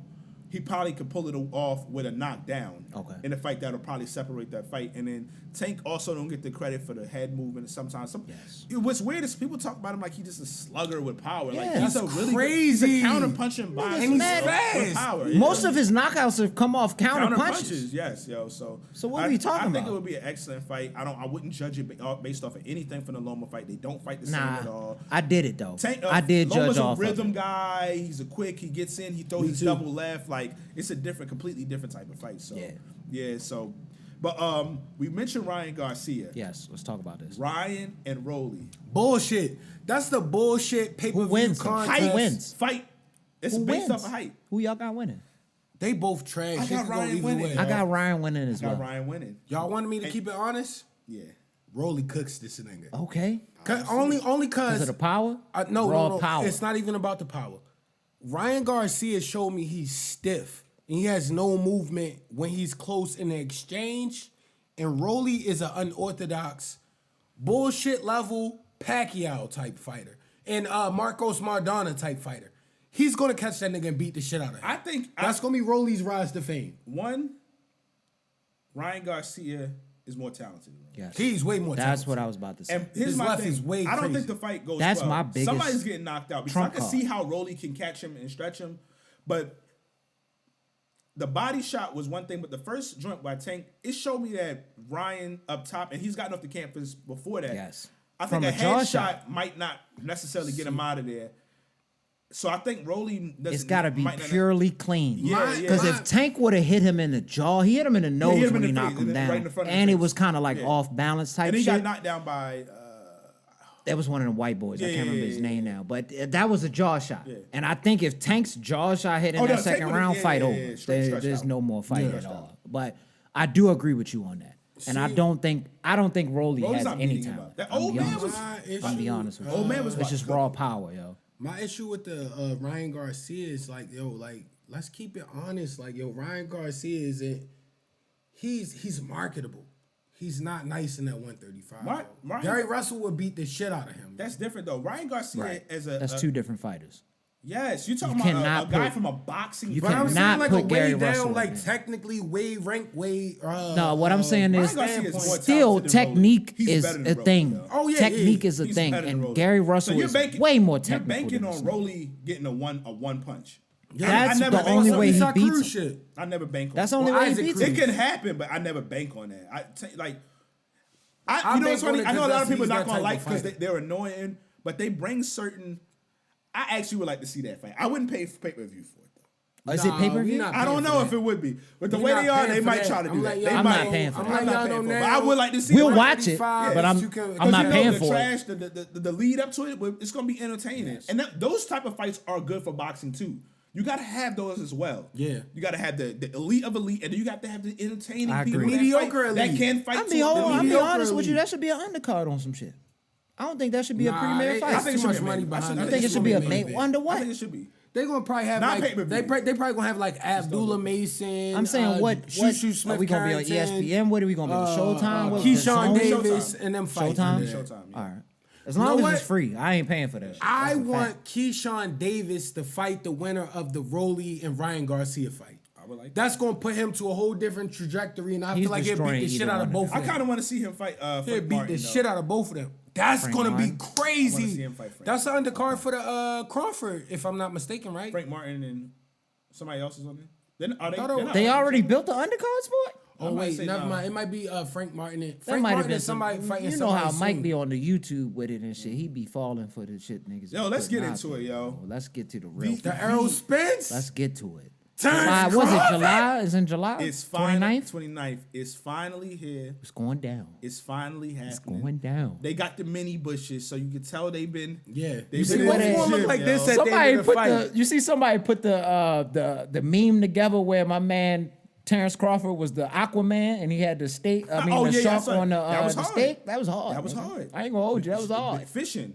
he probably could pull it off with a knockdown. Okay. In a fight that'll probably separate that fight. And then Tank also don't get the credit for the head movement. Sometimes Yes. What's weird is people talk about him like he's just a slugger with power. Like Yeah. he's a That's really crazy. He's a counter punching boxer And he's with fast. power. Most of his knockouts have come off counter punches. Yes, yo. So what are we talking I think about? it would be an excellent fight. I wouldn't judge it based off of anything from the Loma fight. They don't fight the same at all. I did it though. Tank, I did Loma's judge off a rhythm of it. guy. He's a quick. He gets in. He throws his too. double left. Like it's a completely different type of fight. So Yeah. So, but we mentioned Ryan Garcia. Yes, let's talk about this. Ryan and Rolly. Bullshit. That's the bullshit pay-per-view Who wins? contest. Who wins? Fight. It's Who based wins? off of height. Who y'all got winning? They both trash. I They got could go Ryan either winning. way. I got Ryan winning as Got well. Ryan winning. Y'all wanted me to keep it honest? Yeah. Rolly cooks this nigga. Okay. Only Because cause of the power? no, Raw no. power. It's not even about the power. Ryan Garcia showed me he's stiff and he has no movement when he's close in the exchange. And Rolly is an unorthodox, bullshit level Pacquiao type fighter and Marcos Maidana type fighter. He's gonna catch that nigga and beat the shit out of him. I think That's gonna be Rolly's rise to fame. one. Ryan Garcia is more talented. Yes. He's way more. That's talented. what I was about to say. And here's His my left thing. is way I don't crazy. think the fight goes That's well. my biggest Somebody's getting knocked out because I trump can card. see how Rolly can catch him and stretch him, but the body shot was one thing. But the first joint by Tank, it showed me that Ryan up top, and he's gotten off the canvas before that. Yes. I think From a a jaw head shot. shot might not necessarily get him out of there. So I think Rolly doesn't. It's got to be might not- purely clean. Yeah, yeah. Because if Tank would have hit him in the jaw, he hit him in the nose hit him when in he the knocked face, him and then down. right in the front of the And it face. was kind of like Yeah. off balance type And he shit. got knocked down by. That was one of them white boys. I Yeah, can't remember yeah, his yeah, name now. But that was a jaw shot. Yeah. And I think if Tank's jaw shot hit in Oh, no, that Tank second would've- round, yeah, fight yeah, over. yeah, straight stretched There's out. no more fight Yeah. at all. But I do agree with you on that. And I See- don't think Rolly Rolly's has not any beating him talent. up. That I'm old be man honest was- with you. My I'm be issue- honest with you. Old man was It's about just to cook raw him. power, yo. My issue with the Ryan Garcia is like, let's keep it honest. Like, Ryan Garcia he's marketable. He's not nice in that 135. Gary Russell would beat the shit out of him. That's different though. Ryan Garcia Right. as That's two different fighters. Yes, you're talking You about cannot a guy put- from a boxing. you But I'm cannot saying like put a Gary way down, Russell like in there. technically way ranked, way. No, what I'm saying is, Ryan Garcia is more still talented than Rolly. technique He's is better than a Rolly, thing. though. Oh, yeah, Technique yeah. is a He's thing, better than and Rolly. Gary Russell So you're is banking- way more You're technical. banking than on this. Rolly getting a one punch. That's I never the bank only on way he that. beats him. shit. I never bank on. That's the that. only Well, way he Isaac beats Cruz- him. It can happen, but I never bank on that. You know I what's bank on funny? it I know a 'cause lot of people he's not that gonna type like of because fighter. they're annoying, but they bring certain. I actually would like to see that fight. I wouldn't pay for pay-per-view for it though. Is it pay per we view? not I don't paying know for if that. it would be, but the We way not they are, paying they for might that. try to do I'm that. like, They y'all I'm might. not paying for I'm that. not Y'all paying know for it, but now- I would like to see. We'll it. watch it, but I'm not paying for it. The lead up to it, it's gonna be entertaining, and those type of fights are good for boxing too. You gotta have those as well. Yeah. You gotta have the elite of elite, and then you got to have the entertaining I people agree. that Mediocre fight, that elite. can fight. I'll to be, the I'll be mediocre honest with you. elite. That should be an undercard on some shit. I don't think that should be a Nah, premier they- fight. I think it too should much be a money main- behind I I it. think it It's should gonna be a main main. event. Under I what? think it should be. They're gonna probably have Not like pay-per-view. they probably gonna have like Abdullah Mason. I'm saying what? Shushu Are Smith we gonna be on Carrington, ESPN? What are we gonna be on Showtime? What, Keyshawn Zone? Davis, Showtime. and them fighting. Showtime. Yeah. Showtime. Yeah. All right. As long know as it's what? free, I ain't paying for that shit. I That's a want fact. Keyshawn Davis to fight the winner of the Rolly and Ryan Garcia fight. I would like that. That's gonna put him to a whole different trajectory, and I He's feel like he'll beat destroying the shit either out of one. both I of them. kind of want to see him fight. He'll Frank beat Martin, the though. shit out of both of them. That's Frank gonna Martin. be I wanna crazy. see him fight Frank. That's the undercard for the Crawford, if I'm not mistaken, right? Frank Martin and somebody else is on there. Then are they? thought it they're was- not They on already there. built the undercards for it. Oh I might wait, say never no. mind. It might be Frank Martin. That Frank might have Martin been and somebody fighting. You know how somebody Mike soon. be on the YouTube with it and shit. He be falling for the shit niggas. Yo, be let's putting get out into there, it, yo. bro. Let's get to the real. The Errol Spence. Let's get to it. Terrence July, was it Crawford. July? It's in July. It's finally 29th. 29th. It's finally here. It's going down. It's finally happening. It's going down. They got the mini bushes, so you can tell they've been. Yeah. They've You see been what in they- the It gym, look like yo. this at the Somebody end of the put fight. the. You see somebody put the meme together where my man Terrence Crawford was the Aquaman and he had the steak. I mean Oh, the yeah, shark I saw on the, it. That was the hard. steak. That was hard. That was man. hard. I ain't gonna hold you. That was hard. Fishing.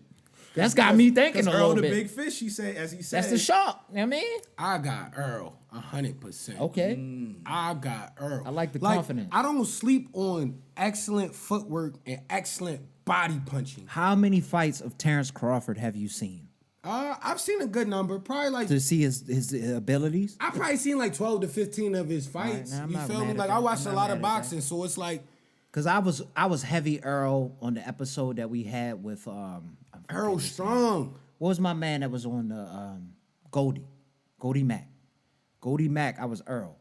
That's got me thinking a Earl little the bit. big fish, he said, as he said. That's the shark. You know what I mean? I got Earl 100%. Okay. I got Earl. I like the confidence. I don't sleep on excellent footwork and excellent body punching. How many fights of Terrence Crawford have you seen I've seen a good number. Probably like to see his abilities? I probably seen like 12 to 15 of his fights. now I'm You not feel mad me? at Like that. I watched I'm a not lot mad of at boxing, so it's like Cause I was heavy Earl on the episode that we had with I forget Earl his name. Strong. What was my man that was on the Goldie Mac? Goldie Mac, I was Earl,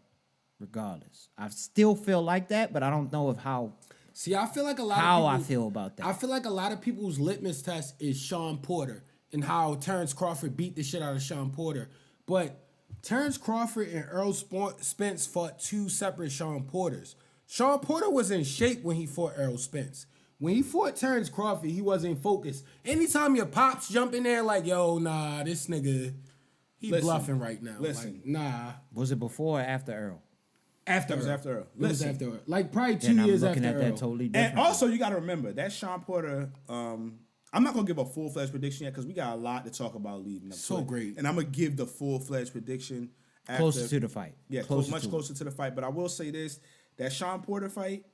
regardless. I still feel like that, but I don't know how See, I feel like a lot how of I people, feel about that. I feel like a lot of people's litmus test is Sean Porter and how Terrence Crawford beat the shit out of Sean Porter. But Terrence Crawford and Earl Spence fought two separate Sean Porters. Sean Porter was in shape when he fought Earl Spence. When he fought Terrence Crawford, he wasn't focused. Anytime your pops jump in there like, yo, nah, this nigga, he Listen, bluffing right now. listen. Like, nah. Was it before or after Earl? After That was Earl. after Earl. It was Listen. after Earl. Like probably 2 Then I'm years looking after at Earl. that totally different. And also, you got to remember that Sean Porter. I'm not gonna give a full fledged prediction yet because we got a lot to talk about leading up. So to it. great. And I'm gonna give the full fledged prediction Closer to the fight. Yeah, much closer to the fight. But I will say this: that Sean Porter fight,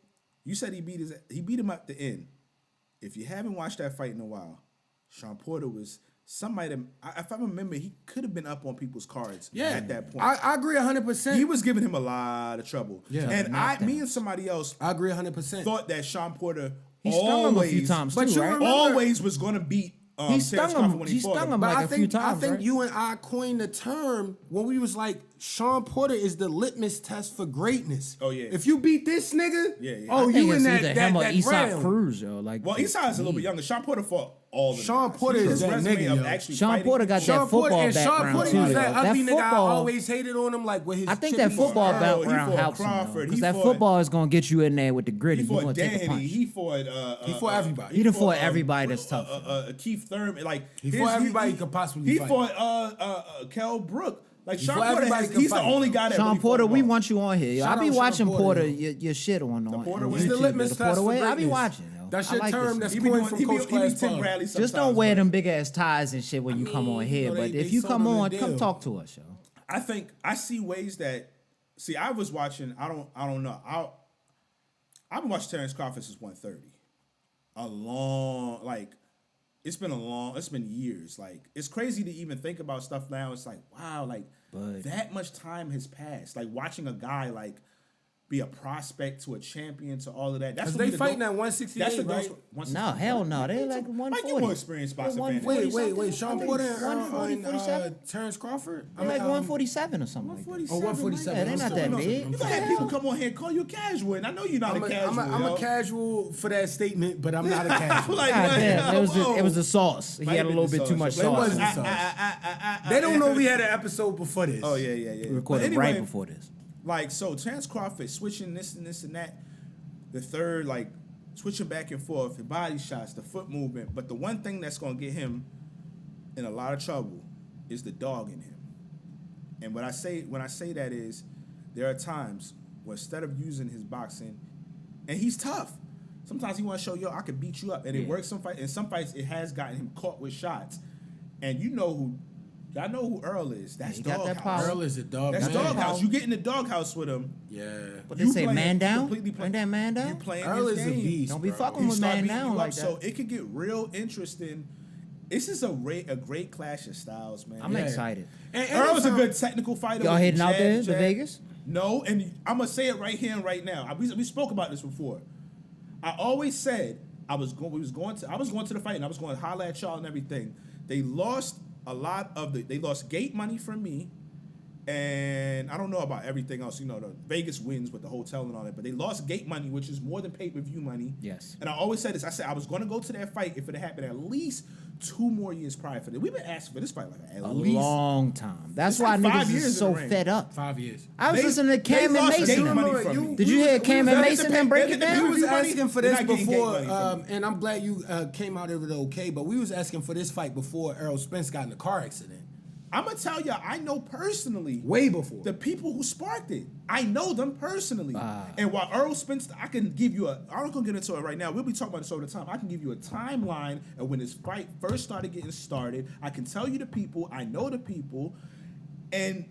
you said he beat him at the end. If you haven't watched that fight in a while, Sean Porter was somebody that, if I remember, he could have been up on people's cards at that point. I agree 100%. He was giving him a lot of trouble. Yeah. And knockdown. me and somebody else I agree 100%. thought that Sean Porter He stung him a few times But too, you right? remember- always was going to beat He Terrence stung Crawford him. when He fought stung him But like I a think few times, I think right? you and I coined the term when we was like Sean Porter is the litmus test for greatness. Oh, yeah. If you beat this nigga, Yeah, yeah. oh I think you in it's that either him or that Isak round. Cruz, yo. Like, Well, Esai is a little bit younger. Sean Porter fought all the Sean guys. Porter is His that resume nigga, of yo. actually Sean fighting- Porter got Sean that football Porter and Sean background Porter too. was yo. that ugly nigga I football, always hated on him like with his I think chicken that football arm. Earl, he background fought helps him Crawford, because he that fought- football is gonna get you in there with the gritty. He You're fought gonna take a Danny. punch. He fought. He fought everybody. He done fought everybody that's tough. Keith Thurman. Like He fought everybody he could possibly He fight. fought Kell Brook. Like Sean fought Porter, everybody he could he's the fight. only guy that Sean really Porter, fought we them all. want you on here. Yo. Shout I be out Sean watching Porter, Porter, yo. your shit on Porter on way. He's the YouTube. litmus The test Porter for way, I be greatness. watching. Yo. That's I your like term. this That's He be coined doing- from he Coach be Class Tim Pub. Bradley Just sometimes, don't wear but them big ass ties and shit when you come on here. they- But they if you sold come him the on, come deal. talk to us, yo. I think I see ways that. See, I was watching. I don't know. I've been watching Terrence Crawford since 130. It's been years. Like, it's crazy to even think about stuff now. It's like, wow, like But- that much time has passed. Like watching a guy like be a prospect to a champion to all of that. That's Because what they fighting at 168, That's the right? No, hell no. They like Mike, you 140. more experienced boxing fan. Wait. Sean Porter and 147? Terrence Crawford? They're like 147 or something like that. 147. Oh, 147. Yeah, they're not that big. You gonna have people come on here and call you a casual, and I know you're not a casual. I'm a casual for that statement, but I'm not a casual. Like, God what? damn, it was the sauce. He Might had a have little been bit the too much sauce. It wasn't sauce. sauce. They don't know we had an episode before this. Oh yeah. We recorded But right anyway, before this. Like, so Terrence Crawford switching this and that, the third, like, switching back and forth, the body shots, the foot movement. But the one thing that's going to get him in a lot of trouble is the dog in him. And when I say that is, there are times where instead of using his boxing, and he's tough, sometimes he want to show, I could beat you up. And it works some fights. In some fights, it has gotten him caught with shots. And y'all know who Earl is. That's he got that Doghouse. power. Earl is a dog. That's man. Doghouse. You get in the doghouse with him. Yeah. But they say man down? Ain't that man down? You playing Earl his is a game. beast. Don't be bro. fucking He with start man beating down you up, like that. so it could get real interesting. This is a great clash of styles, man. I'm excited. And Earl's a anytime- good technical fighter. Y'all with heading out jab, there to jab. Vegas? No, and I'm gonna say it right here and right now. We spoke about this before. I always said I was going to the fight and I was going to holler at y'all and everything. They lost they lost gate money from me, and I don't know about everything else. You know, the Vegas wins with the hotel and all that, but they lost gate money, which is more than pay-per-view money. Yes. And I always said this. I said I was going to go to that fight if it had happened at least 2 more years prior for that. We've been asking for this fight like at A least long time. That's It's why like 5 niggas years is in so the ring. fed up. 5 years. I was listening to Cam they and lost Mason. gate money from me. Did you hear Cam and Mason and break it down? We was Pay-per-view money, asking for they're this not getting gate before, money from me. and I'm glad you came out of it okay, but we was asking for this fight before Errol Spence got in a car accident. I'm gonna tell you, I know personally Way before. the people who sparked it. I know them personally. And while Earl Spence, I can give you I'm not gonna get into it right now. We'll be talking about this all the time. I can give you a timeline of when this fight first started getting started. I can tell you the people. I know the people, and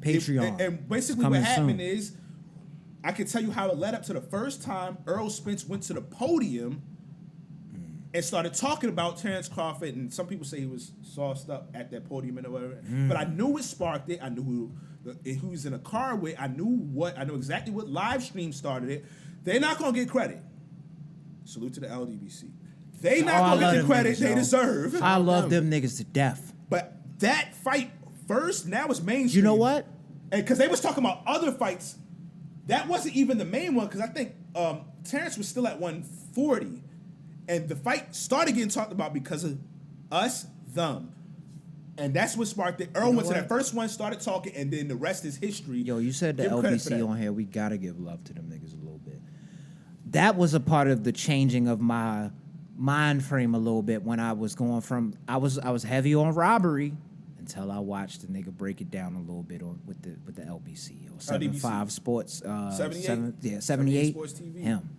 Patreon. and basically It's what coming happened soon. is, I can tell you how it led up to the first time Earl Spence went to the podium and started talking about Terrence Crawford, and some people say he was sauced up at that podium and whatever. But I knew it sparked it. I knew who was in a car with. I know exactly what live stream started it. They're not gonna get credit. Salute to the LDBC. They not I gonna love get the them credit niggas, they yo. deserve. I love them niggas to death. But that fight first, now it's mainstream. You know what? And because they was talking about other fights, that wasn't even the main one. Because I think Terrence was still at 140, and the fight started getting talked about because of them. And that's what sparked it. Earl went to that first one, started talking, and then the rest is history. Yo, you said the Give him credit for LBC that. on here. We gotta give love to them niggas a little bit. That was a part of the changing of my mind frame a little bit when I was going from I was heavy on robbery until I watched the nigga break it down a little bit with the LBC or 75 Sports 78? 78 Sports TV. him.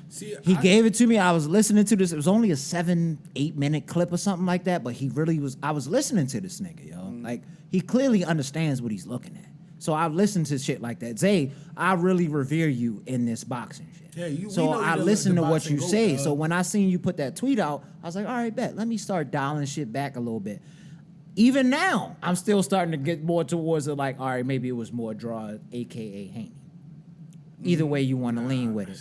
See, He gave it to me. I was listening to this. It was only a 7-8 minute clip or something like that, but he really was. I was listening to this nigga, yo. Like, he clearly understands what he's looking at. So I've listened to shit like that. Zay, I really revere you in this boxing shit. Yeah, we so know you I the listen to what boxing you goat, say. dog. So when I seen you put that tweet out, I was like, all right, bet. Let me start dialing shit back a little bit. Even now, I'm still starting to get more towards it. Like, all right, maybe it was more draw, aka Haney. Either way you want to lean with it.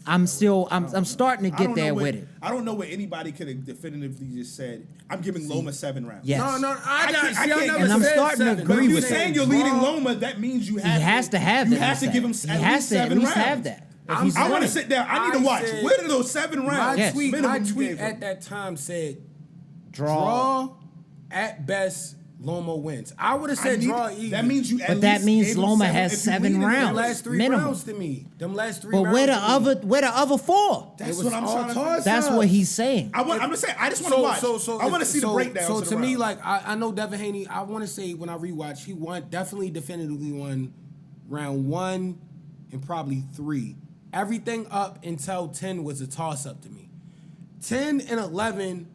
I'm starting to I get don't there know with it. I don't know what anybody could have definitively just said. I'm giving Loma 7 rounds. Yes. No, I can't- I can't- never and I'm said starting to 7. But agree if you're with saying that. you're leading Loma, that means you He have has to have you that. have to give him He at has least to 7 rounds. have that. If I he's want to winning. sit down. I need to I watch. said- Where are those 7 My rounds? Yes. tweet, minimum my you tweet gave him? at that time said Draw. at best Loma wins. I would have said draw even. That means you. At But that least means gave him Loma 7 has if you 7 lead in the rounds. Them last 3 minimum. rounds to me. Them last 3 But rounds. where the to me. other 4? That's It was what I'm all trying to. toss-ups. That's what he's saying. I'm just saying. I just want to watch. I want to see the breakdown. So to to the me, rounds. like I know Devin Haney. I want to say when I rewatch, he definitely definitively won round 1 and probably 3. Everything up until 10 was a toss up to me. 10 and 11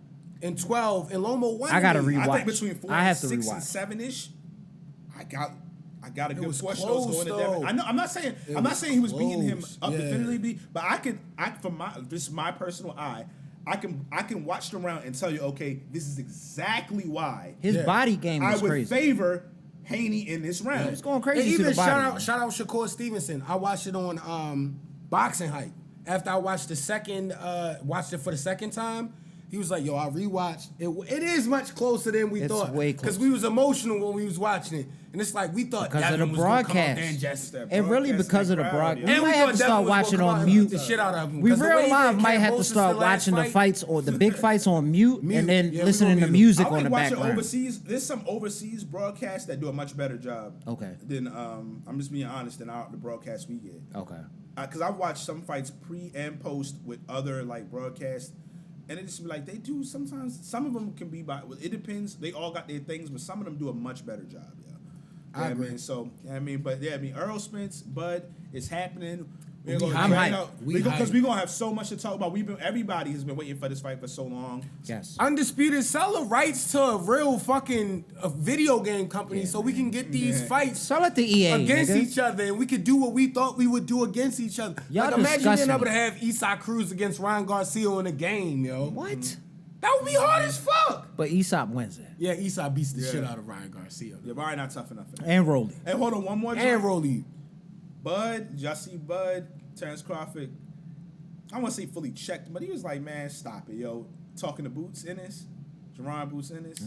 and 12 and Loma won. I gotta me. rewatch. I think between 4 I have and to 6 and rewatch. 7-ish, I got a good was portion close, of those going to though. Devin. I know. I'm not saying was he was beating him close. up Yeah. definitively, but this is my personal eye. I can watch them around and tell you, okay, this is exactly why His body game I was would crazy. favor Haney in this round. It's going crazy. And to even the body, shout out Shakur Stevenson. I watched it on Boxing Hype. After I watched watched it for the second time, he was like, "Yo, I rewatched it. It is much closer than we It's thought way because closer. we was emotional when we was watching it, and it's like we thought Because of Devin the was gonna come out broadcast. there and just And really broadcast because in of the the crowd, broadcast. yeah. We And might we have thought to Devin start was gonna watching come out on and mute. beat the shit out of him. We 'Cause the way real he live did might have to Campbell start the last watching the fight- fights or the big fights on mute and then Yeah, we listening gonna to mute 'em. music I on like the watching background. overseas. There's some overseas broadcasts that do a much better job. Okay. Than I'm just being honest than the broadcasts we get. Okay. Because I've watched some fights pre and post with other like broadcasts, and it just be like they do sometimes. Some of them can be by. It depends. They all got their things, but some of them do a much better job. Yeah. I agree. mean, so but Earl Spence, Bud, it's happening. I'm hyped. Because we're gonna have so much to talk about. Everybody has been waiting for this fight for so long. Yes. Undisputed sell the rights to a real fucking video game company so we can get these fights Sell it to EA against nigga. each other and we could do what we thought we would do against each other. Y'all Like imagine disgusting. being able to have Isak Cruz against Ryan Garcia in a game, yo. What? That would be hard as fuck. But Aesop wins it. Yeah, Isak beats the Yeah. shit out of Ryan Garcia. Yeah, Ryan not tough enough for that. And Rolly. Hey, hold on, one more. And joint. Rolly. Bud, Jussie Bud, Terrence Crawford. I want to say fully checked, but he was like, man, stop it, yo. Talking to Boots Ennis, Jerron Boots Ennis.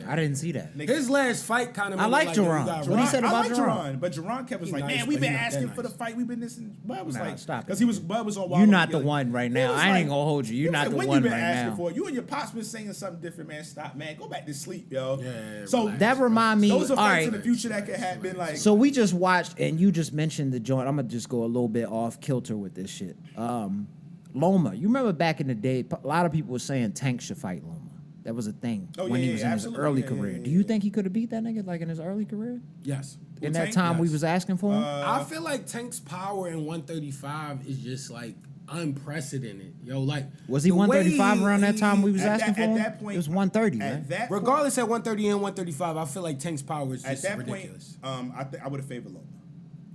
I didn't see that. Nigga, His last fight kind of I like Jerron. What he said I about like Jerron? But Jerron kept was He like, nice, man, we've but he been not that asking for the nice. fight. We've been this and Bud was Nah, like, stop it, because Bud was on Wild. You're Over not the Gilly. one right He now. was I ain't like- gonna hold you. You're he was not like, the when one you been right asking now. for? You and your pops been saying something different, man. Stop, man. Go back to sleep, yo. Yeah, so relax. That remind me. those are All fights right. in the future that could happen. Like, So we just watched, and you just mentioned the joint. I'm gonna just go a little bit off kilter with this shit. Loma. You remember back in the day, a lot of people were saying Tank should fight Loma. That was a thing Oh, when yeah, he was yeah, in his absolutely. early Yeah, career. yeah, yeah, Do you yeah. think he could have beat that nigga like in his early career? Yes. In Tank? that time we Yes. was asking for him? I feel like Tank's power in 135 is just like unprecedented. Yo, like Was he the way 135 around that time we was at asking that- for at him? that point- It was 130, at right? that point- regardless at 130 and 135, I feel like Tank's power is at just that ridiculous. point, I would have favored Loma.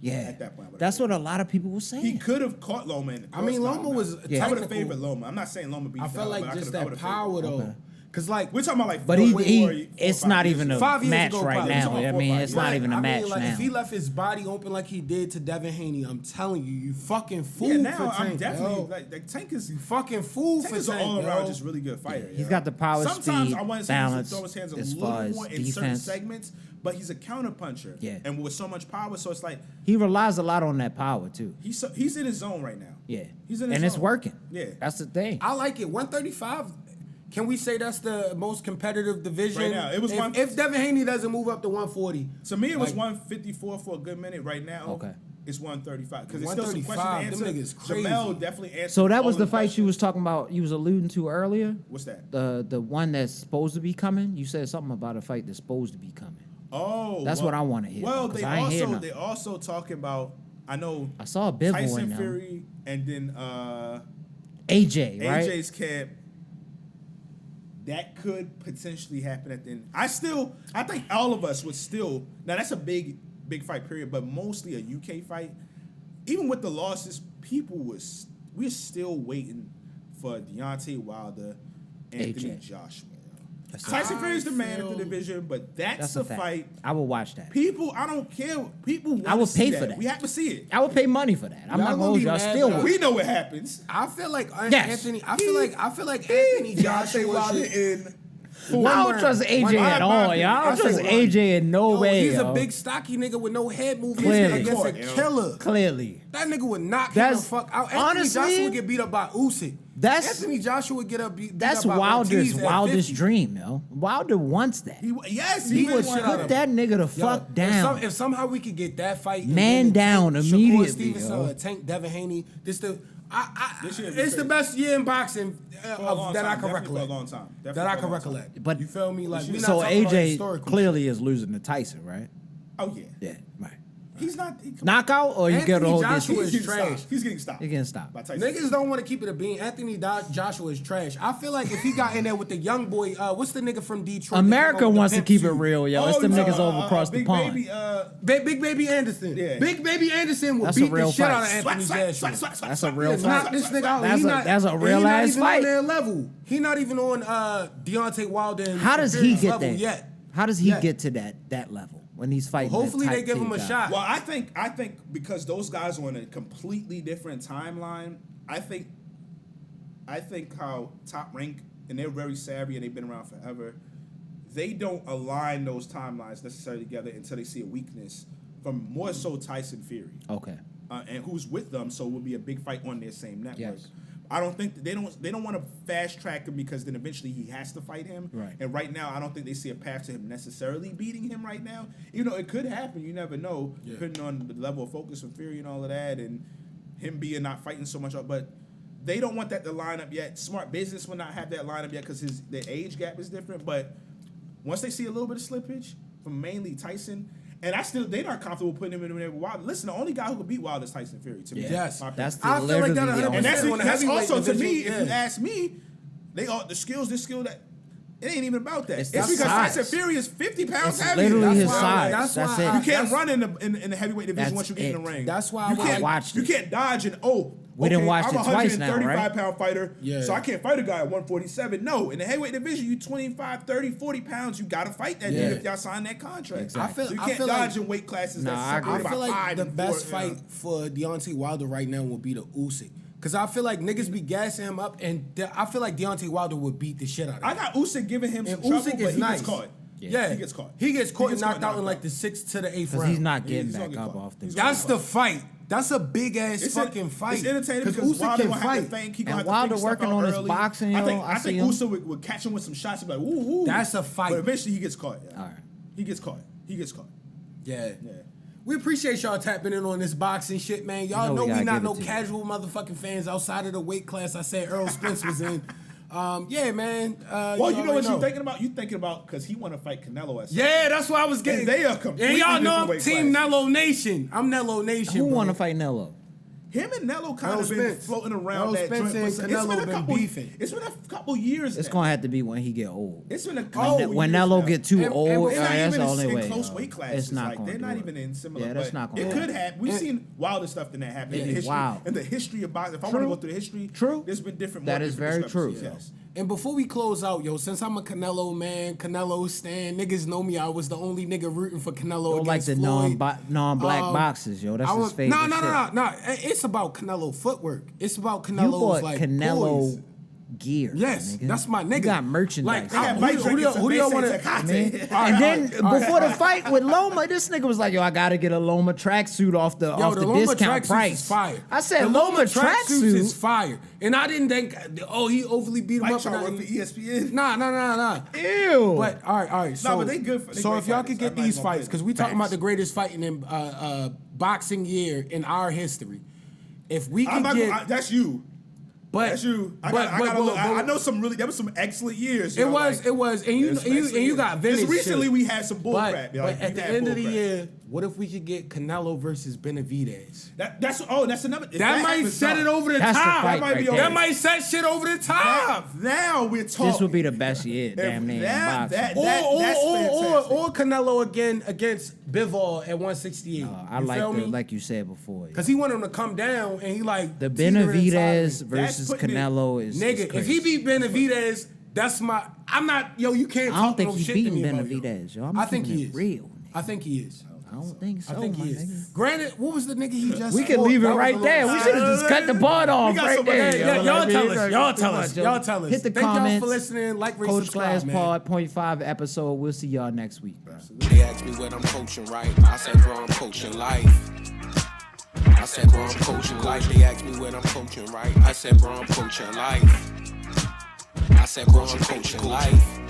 Yeah. At that point, I would've That's favored what a lot of people were saying. He could have caught Loma. In the I mean, Loma cross-knockout. was I would have technical. favored Loma. I'm not saying Loma beat. I felt like just I that would've power favored Loma. though, because like We're talking about like. But four it's or not 5 years even ago. a 5 years match ago, right probably. now. Talking I about mean, 4 or it's 5 not years. even a match like, now. If he left his body open like he did to Devin Haney, I'm telling you, you fucking fool Yeah, for now Tank. I'm definitely yo. like Tank is. You fucking fool Tank for is an Tank, all around yo. just really good fighter. He's yo. got the power, Sometimes speed, I want to see him balance, throw his hands a as little far as more in certain defense. segments, but he's a counter puncher. Yeah. And with so much power, so it's like He relies a lot on that power too. he's in his zone right now. Yeah. He's in his and it's zone. working. Yeah. That's the thing. I like it. 135. Can we say that's the most competitive division? Right now, it was if Devin Haney doesn't move up to 140. To me, it was like, 154 for a good minute. Right now, Okay. it's 135 because there's still some questions to 135, answer. them niggas crazy. Jamel definitely answered. So that was all the the fight you questions. was talking about, you was alluding to earlier? What's that? The one that's supposed to be coming? You said something about a fight that's supposed to be coming. Oh, That's what I wanna hear, Well, 'cause they I ain't hear also nothing. they also talking about. I know I saw a Bivol in Tyson them. Fury and then AJ, right? AJ's camp. That could potentially happen at the end. I think all of us would still. Now that's a big fight period, but mostly a UK fight. Even with the losses, we're still waiting for Deontay Wilder, Anthony AJ. Joshua. That's Tyson it. Fury is the man of I the division, but that's a the fact. fight. I will watch that. People, I don't care. People want I will to see pay for that. We have to see it. I would pay money for that. I'm Y'all not gonna gonna hold be you. I mad, still but would. We know what happens. I feel like Yes. Anthony. I feel like Anthony Joshua Wilder should. in. I don't trust AJ at all, y'all. I don't trust AJ in no way. He's yo. a big stocky nigga with no head movement Clearly. against a Court, yo. killer. Clearly. That nigga would knock him That's- the fuck out. Anthony honestly, Joshua would get beat up by Usyk. Anthony Joshua would get beat That's up by Wilder's Ortiz at wildest 50. dream, yo. Wilder wants that. He He really would wanted put him. that nigga the Yo, fuck down. If somehow we could get that fight, and Man then down Tank, immediately, Shakur Stevenson, yo. or Tank Devin Haney. This year This year it's be the crazy. best year in boxing For a long that I time, can definitely recollect. For a long time. That Definitely I for a can long time. recollect. But- you feel me? Like we not So talking about AJ historical clearly shit. is losing to Tyson, right? Oh yeah. Yeah, right. He's not. Knockout or you get a Anthony whole Joshua distance? is trash. He's getting stopped. He getting stopped. By Tyson. Niggas don't want to keep it a bean. Anthony Joshua is trash. I feel like if he got in there with the young boy, what's the nigga from Detroit? America wants to keep it real. real, yo. It's them niggas over across the Big pond. Baby, Big Baby Anderson. Yeah. Big Baby Anderson will That's a beat real the shit fight. out of Anthony Joshua. That's a real Yeah, fight. knock this nigga out. That's a real he not ass even fight. on their level. He not even on Deontay Wilder. And How does he Fury's get level there? yet? How does he Yet. get to that level? when he's fighting. Hopefully they give him a guys. shot. Well, I think because those guys are on a completely different timeline. I think how Top Rank, and they're very savvy and they've been around forever. They don't align those timelines necessarily together until they see a weakness from more so Tyson Fury. Okay. And who's with them, so it would be a big fight on their same network. Yes. I don't think they don't want to fast track him because then eventually he has to fight him. Right. And right now, I don't think they see a path to him necessarily beating him right now. Even though it could happen, you never know, depending on the level of focus from Fury and all of that, and him being not fighting so much. But they don't want that to line up yet. Smart business will not have that line up yet because the age gap is different. But once they see a little bit of slippage from mainly Tyson. And they're not comfortable putting him in there with Wilder. Listen, the only guy who could beat Wilder is Tyson Fury. To me, Yes. That's I feel like that literally the 100%. and that's on the heavyweight also to me. division, If you ask me, this skill that it ain't even about that. It's That's because size. Tyson Fury is 50 pounds It's heavier. literally his why- size. that's That's why it. I- You can't That's- run in the heavyweight division That's once you get in the it. ring. That's why you can't watched you it. can't dodge and We done watched I'm it twice now, 135-pound fighter, Yeah. so I can't fight a guy at 147. No, in the heavyweight division, you 25, 30, 40 pounds, you got to fight that Yeah. dude if y'all sign that contract. Exactly. So you I can't feel dodge like- in weight classes Nah, that's I agree. separated by I feel like 5 the and best 4, fight for Deontay Wilder right now will be the Usyk. Because I feel like niggas be gassing him up, and I feel like Deontay Wilder would beat the shit out of him. I got Usyk giving him some And trouble, Usyk but is he nice. gets caught. Yeah. He gets caught. He gets caught and knocked out in knocked like the 6th to the 8th Because round. he's not getting He's gonna back get up caught. off the. He's gonna That's the fight. That's a big ass fucking fight. It's entertaining because Usyk Wilder can gonna have to fight. think. He gonna And have to Wilder figure stuff working out on his early. boxing, I yo, think I see Usyk would catch him with some shots and be like, woo. That's a fight. But eventually he gets caught. Yeah. All right. He gets caught. Yeah. Yeah. We appreciate y'all tapping in on this boxing shit, man. Y'all You know know we we gotta not give it no to you. casual motherfucking fans outside of the weight class I said Earl Spence was in. Yeah, man. Well, you know what already you're thinking about? You thinking about because he want to fight Canelo at some Yeah, that's what I was getting. And they are completely And y'all know I'm different weight Team classes. Nello Nation. I'm Nello Nation. Who bro. want to fight Nello? Him and Nello kind Earl of been Spence. floating around Earl that Spence joint. and It's been Canelo a been couple. beefing. It's been a couple years. It's now. gonna have to be when he get old. It's been a When, couple when years Nello now. get too And old, They're not that's even the only in way. close yo. weight classes. It's not like gonna they're do not it. even in similar. Yeah, that's but not gonna It do could it. happen. We've seen wilder stuff than that happen. It in the is history, wild. in the history of boxing. If I want to True. go through the history, True. There's been different. That more is different very discrepancies, true. Yes. And before we close out, yo, since I'm a Canelo man, Canelo stan, niggas know me. I was the only nigga rooting for Canelo Don't like against the Floyd. non-black boxes, yo. That's his favorite No. shit. It's about Canelo footwork. It's about You Canelo's bought like Canelo poise. gear. Yes, nigga. that's my nigga. You got merchandise. Like, They got who Mike do drinking y'all- some who do y'all Base wanna- Tecate. And then before the fight with Loma, this nigga was like, "Yo, I gotta get a Loma tracksuit off the Yo, the Loma discount tracksuits price." is fire. I said, the "Loma tracksuits is tracksuit." fire, and I didn't think, he overly beat him Mike up. trying to and work for ESPN. Nah. Ew. But all right. So, but they good for- they so great if y'all fighters. could get I'm not these gonna fights, play because we talking facts. about the greatest fighting in boxing year in our history. If we I'm could not get, gonna, that's you. but That's you. I but- gotta look. I but- know some really. There was some excellent years. you It know, was, like, and you there's some excellent years. got vintage. Just recently shit. we had some bull But, crap. but Like, at we've the had end of bull the crap. year, what if we could get Canelo versus Benavidez? That's another. if That might happens, set no. it over the That's the top. fight That might be right okay. there. That might set shit over the top. Now we're talking. This would be the best year, damn near, in boxing. that's Or fantastic. Canelo again against Bivol at 168. I You like feel me? like you said before. Cause he wanted him to come down and he like The teetering Benavidez inside me. versus putting it- Canelo is Nigga, if crazy. he beat Benavidez, that's my. I'm not. Yo, you can't. I don't talk think no he's shit to beating me about Benavidez, yo. I'm I think keeping he it is real. I think he is. I don't think so, I think my he is. nigga. Granted, what was the nigga he just? We can fought? leave it That was right a there. little- We should have just cut the part off got right somebody- there. yeah, yo. Y'all Like, tell it's us. like Y'all too tell much, us. yo. Y'all tell us. Hit the Thank comments. y'all for listening. Like, rate, Coach subscribe, Class man. Pod, 0.5 episode. We'll see y'all next week, bro. They asked me what I'm coaching right. I said, bro, I'm coaching life. I said, bro, I'm coaching life. They asked me what I'm coaching right. I said, bro, I'm coaching life. I said, bro, I'm coaching life.